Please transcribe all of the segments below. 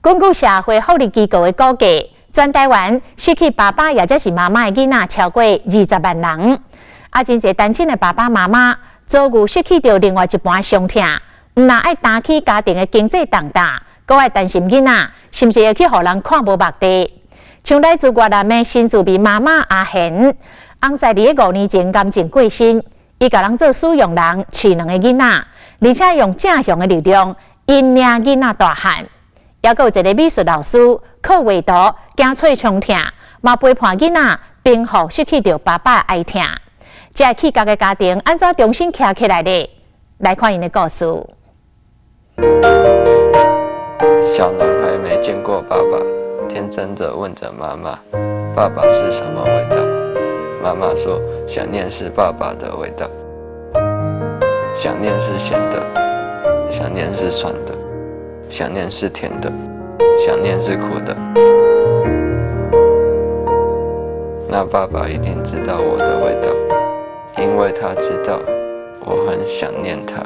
根据社会福利机构的估计，全台湾失去爸爸或者是妈妈的囡仔超过20万人。真侪单亲的爸爸妈妈遭遇失去到另外一半伤痛，唔但爱担起家庭的经济重担，搁爱担心囡仔是毋是会去互人看无目的。像来自越南的新住民妈妈阿贤，翁婿伫5年前癌症过身，伊甲人做使用人饲2个囡仔，而且用正向的力量引领囡仔大汉。还有一个美术老师靠画图惊喙冲痛，嘛陪伴囡仔平复失去着爸爸的哀痛。这个起家的家庭安怎重新站起来的？来看因的故事。小男孩没见过爸爸，天真的问着妈妈：“爸爸是什么味道？”妈妈说：“想念是爸爸的味道。想念是咸的，想念是酸的，想念是甜的，想念是苦的。那爸爸一定知道我的味道，因为他知道我很想念他。”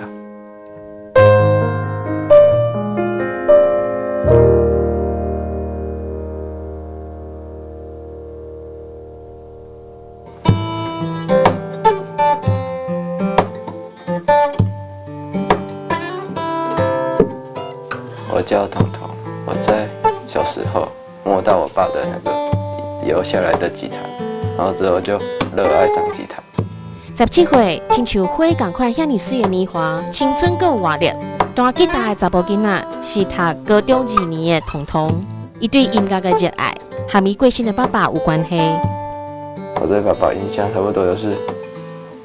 我叫彤彤，我在小时候摸到我爸的那个留下来的吉他，然后之后就热爱上吉他。17岁，亲像花同款遐尼水的年华，青春够活力。弹吉他的查甫囡仔是读高中2年的彤彤，伊对音乐的热爱和伊过身的爸爸有关系。我对爸爸印象差不多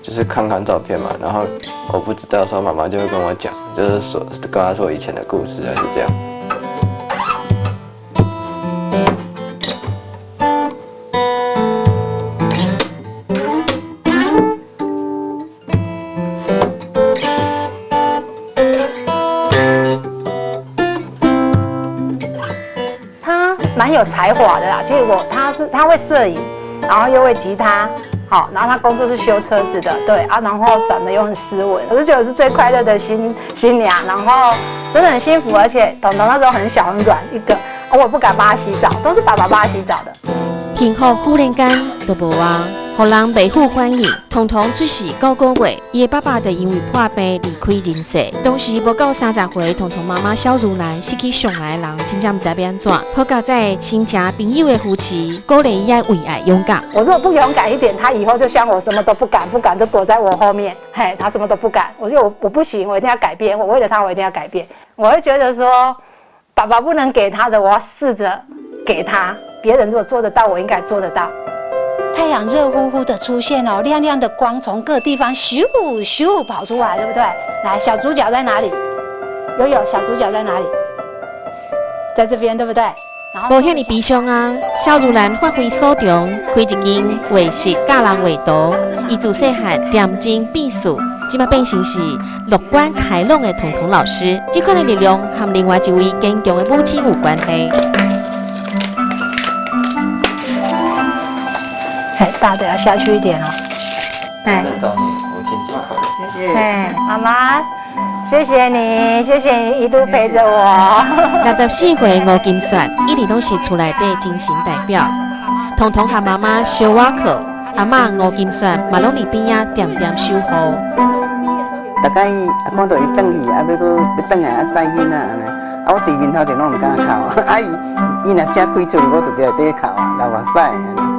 就是看看照片嘛，然后我不知道的时候，妈妈就会跟我讲，就是说跟他说以前的故事，还是这样。他蛮有才华的啦，其实他会摄影，然后又会吉他。好，然后他工作是修车子的，对啊，然后长得又很斯文，我就觉得是最快乐的新娘，然后真的很幸福，而且彤彤那时候很小很软一个，我也不敢帮他洗澡，都是爸爸帮他洗澡的。幸福忽然间都无啊，互人袂负欢迎。彤彤只是9个月，伊的爸爸就因为破病离开人世。当时无到30岁，彤彤妈妈小如兰失去上来的人，真正唔知要安怎。好佳在亲情朋友的扶持，鼓励伊爱为爱勇敢。我如果不勇敢一点，他以后就像我什么都不敢就躲在我后面，嘿，他什么都不敢。我觉得我不行，我一定要改变。我为了他，我一定要改变。我会觉得说，爸爸不能给他的，我要试着给他。别人如果做得到，我应该做得到。太阳热乎乎的出现哦，亮亮的光从各地方咻咻跑出来，对不对？来，小主角在哪里？有小主角在哪里？在这边，对不对？无遐尼悲伤啊！小如兰发挥所长，开一间画室教人画图。伊自细汉点睛避暑，即马变成是乐观开朗的彤彤老师。这款的力量和另外一位坚强的母亲有关系。大的要下去一点哦。在少年母亲节快乐！谢谢。妈妈，谢谢你一路陪着我。64岁吴金雪一直都是厝内底精神代表。彤彤和妈妈小瓦克，阿嬷吴金雪嘛拢伫边仔点点守护。大概看到伊转去，要转来载囡仔安尼。我伫面头前拢唔敢哭，伊若车开出去，我就伫内底哭啊，流目屎安尼。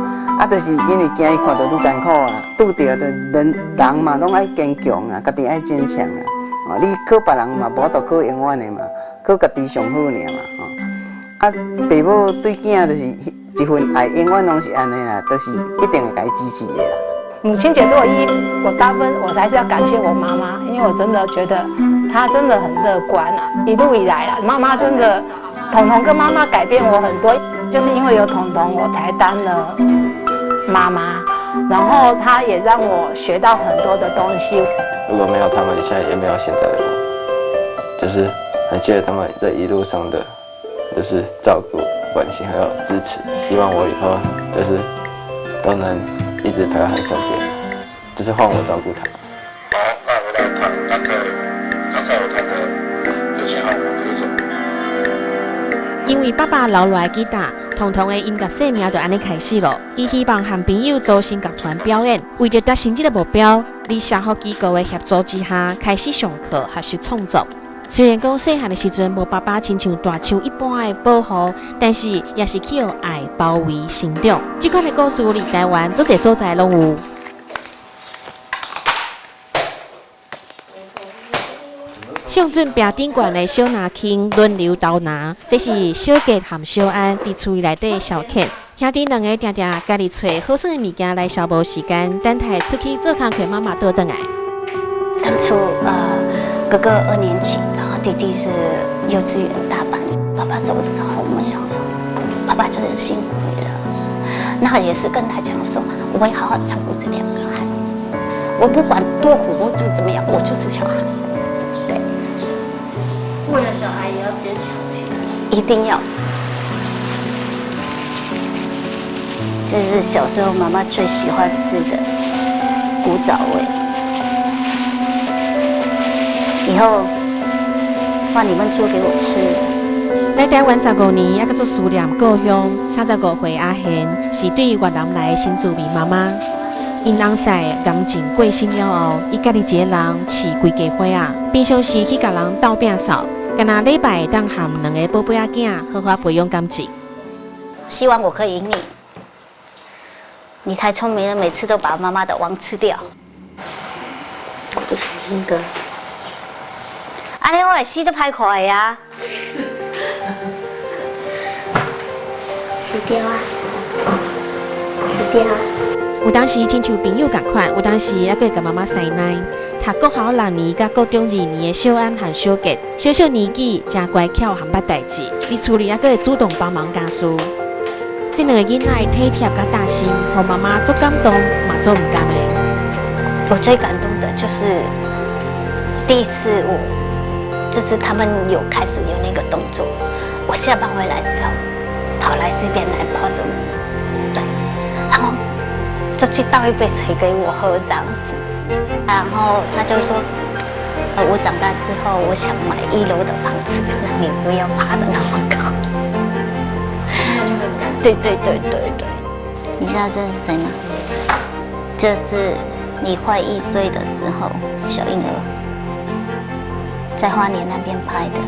就是因为惊伊看到愈艰苦啊，拄着的人嘛拢爱坚强啊，家己爱坚强啊。你靠别人嘛，无法度靠永远的嘛，靠家己上好尔嘛。爸母对囝就是一份爱，永远拢是安尼啦，就是一定会甲伊支持的啦。母亲节我大部分我还是要感谢我妈妈，因为我真的觉得她真的很乐观啊，一路以来啦，妈妈真的，彤彤跟妈妈改变我很多，就是因为有彤彤，我才当了妈妈，然后她也让我学到很多的东西。如果没有他们，现在也没有现在的我。就是很谢谢他们这一路上的，就是照顾、关心还有支持。希望我以后就是都能一直陪在他身边，就是换我照顾他。好，那我来谈那个刚才我谈的这些好我歌手。因因为爸爸留落来吉他，彤彤的音乐生命就安尼开始咯。伊希望和朋友组成乐团表演，为着达成这个目标，在社福机构的协助之下，开始上课学习创作。虽然讲细汉的时阵无爸爸亲像大树一般的保护，但是也是去互爱包围成长。这款的故事伫台湾做侪所在拢有。上阵平顶悬的小拿轻轮流斗拿，这是小杰和小安伫厝里内底的消遣。兄弟两个定定家己找好耍的物件来消磨时间，等待出去做工课，妈妈倒转来。当初哥哥2年级，然后弟弟是幼稚园大班。爸爸走的时候，我们想说，爸爸真的辛苦你了。那也是跟他讲说，我会好好照顾这2个孩子，我不管多苦多就怎么样，我就是小孩这样子。对，为了小孩也要坚强起来，一定要。这是小时候妈妈最喜欢吃的古早味。以后换你们做给我吃。来台湾15年，还阁做思念故乡。35岁阿贤是对越南来的新住民妈妈。因翁婿癌症过身了后，伊家己一个人饲规家伙仔，平常时去甲人斗摒扫，干那礼拜当和2个宝贝仔囝好好培养感情。希望我可以赢你。你太聪明了，每次都把妈妈的王吃掉。我不是英哥。安尼我会死就歹看的呀，吃掉啊，吃掉啊。有当时亲像朋友共款，有当时还佫会甲妈妈塞奶。读国小6年，甲高中2年的小安和小杰，小小年纪真乖巧，含捌代志，伫厝里还佫会主动帮忙家事。这2个囡仔的体贴甲大心，让妈妈足感动，嘛足唔甘的。我最感动的就是第一次就是他们开始有那个动作，我下班回来之后，跑来这边来抱着我，对，然后就去倒一杯水给我喝这样子，然后他就说，我长大之后我想买1楼的房子，那你不要爬得那么高。对，你知道这是谁吗？这是你快1岁的时候，小婴儿。在花莲那边拍的，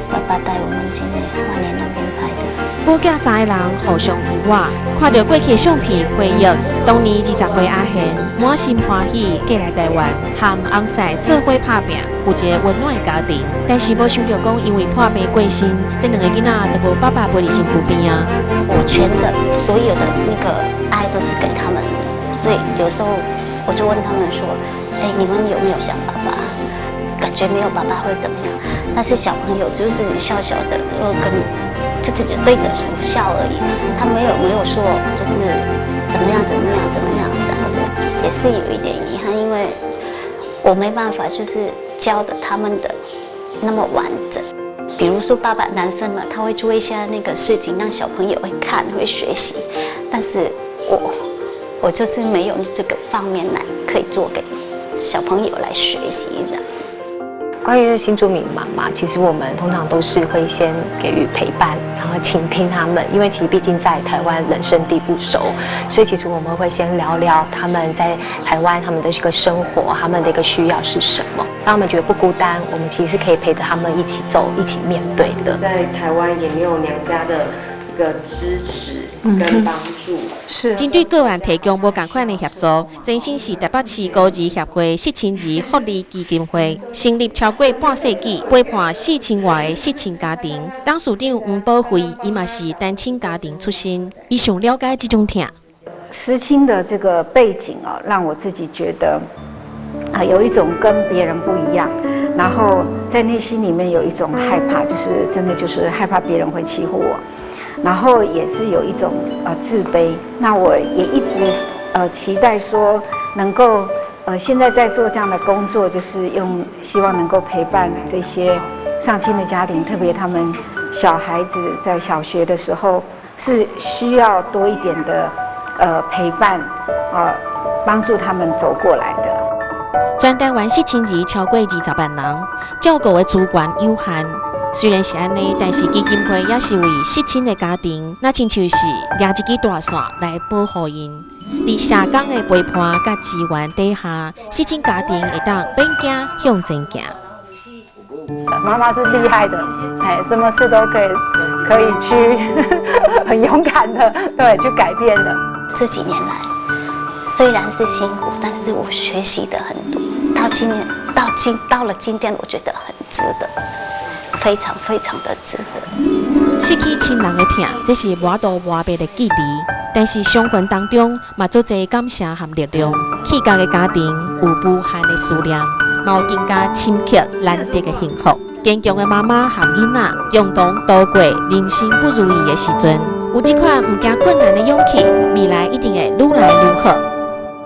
爸爸带我们去花莲那边拍的。母囝3个人互相依偎，看到过去的相片回忆，当年20岁阿贤满心欢喜过来台湾，和翁婿做伙打拼，有一个温暖的家庭。但是无想到讲，因为破病过身，这2个囡仔都无爸爸陪伫身躯边啊。我全的所有的那个爱都是给他们的，所以有时候我就问他们说：“你们有没有想爸爸？”感觉没有爸爸会怎么样，但是小朋友就是自己笑笑的，就自己对着书笑而已，他没有说就是怎么样这样子，也是有一点遗憾，因为我没办法就是教的他们的那么完整。比如说爸爸男生嘛，他会做一些那个事情让小朋友会看会学习，但是我就是没有这个方面来可以做给小朋友来学习的。关于新住民妈妈，其实我们通常都是会先给予陪伴，然后倾听他们，因为其实毕竟在台湾人生地不熟，所以其实我们会先聊聊他们在台湾他们的一个生活，他们的一个需要是什么，让他们觉得不孤单。我们其实是可以陪着他们一起走，一起面对的。在台湾也没有娘家的一个支持跟帮助。是针对个案提供无同款的协助，真心是台北市孤儿协会失亲儿福利基金会成立超过半世纪，陪伴4000外的失亲家庭。董事长黄宝惠，伊嘛是单亲家庭出身，伊上了解这种痛。失亲的这个背景让我自己觉得有一种跟别人不一样，然后在内心里面有一种害怕，就是真的就是害怕别人会欺负我。然后也是有一种自卑，那我也一直期待说能够现在在做这样的工作，就是希望能够陪伴这些丧亲的家庭，特别他们小孩子在小学的时候是需要多一点的陪伴帮助他们走过来的。全台湾失亲儿超过20万人，照顾的资源有限。虽然是安尼，但是基金会也是为失亲的家庭，那亲像是抓一支大线来保护因。伫社工的陪伴甲支援底下，失亲家庭会当变行向前行。妈妈是厉害的，什么事都可以去很勇敢的，对，去改变的。这几年来，虽然是辛苦，但是我学习的很多。到了今天，我觉得很值得，非常非常的值得。失去亲人的痛，这是无度无白的记忆，但是伤痕当中嘛，足侪感谢和力量。去家的家庭有无限的思念，嘛有更加深刻难得的幸福。坚强的妈妈和囡仔共同度过人生不如意的时阵，有这款唔惊困难的勇气，未来一定会愈来愈好。